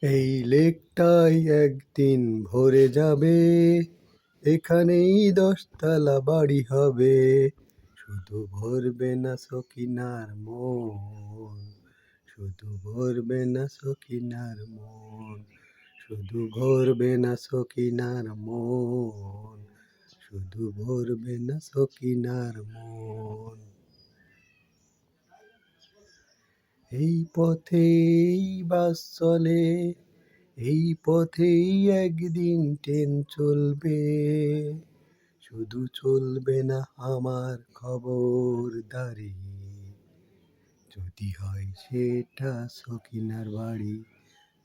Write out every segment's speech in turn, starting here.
এই লেকটাই একদিন ভরে যাবে, এখানেই 10 তলা বাড়ি হবে। শুধু ভরবে না সকিনার মন, শুধু ভরবে না সকিনার মন, শুধু ভরবে না সকিনার মন, শুধু ভরবে না সকিনার মন। এই পথেই বাস চলে, এই পথেই একদিন ট্রেন চলবে। শুধু চলবে না আমার খবরদারি, যদি হয় সেটা সকিনার বাড়ি,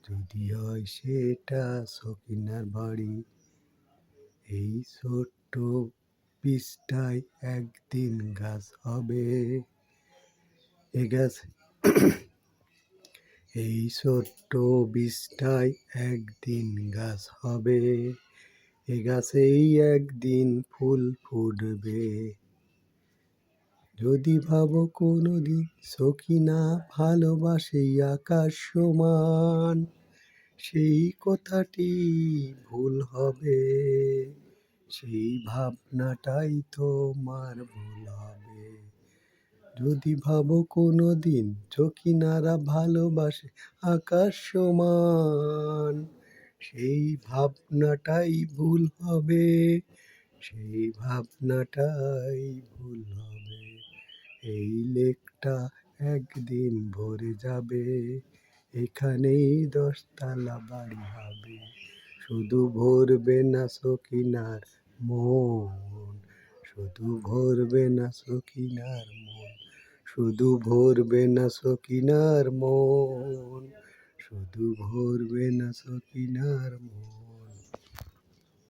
যদি হয় সেটা সকিনার বাড়ি। এই ছোট্ট বীজটাই একদিন গাছ হবে, এ গাছ এই ছোট্ট বীজটাই একদিন গাছ হবে, এ গাছেই একদিন ফুল ফুটবে। যদি ভাবো কোনোদিন সখিনা ভালোবাসে আকাশ সমান, সেই কথাটি ভুল হবে, সেই ভাবনাটাই তোমার ভুল হবে। যদি ভাবো কোনোদিন সখিনারা ভালোবাসে আকাশ সমান, সেই ভাবনাটাই ভুল হবে, সেই ভাবনাটাই ভুল হবে। এই লেকটা একদিন ভরে যাবে, এখানেই 10 তলা বাড়ি হবে। শুধু ভরবে না সকিনার মন, শুধু ভরবে না সকিনার মন, শুধু ভরবে না সকিনার মন, শুধু ভরবে না সকিনার মন।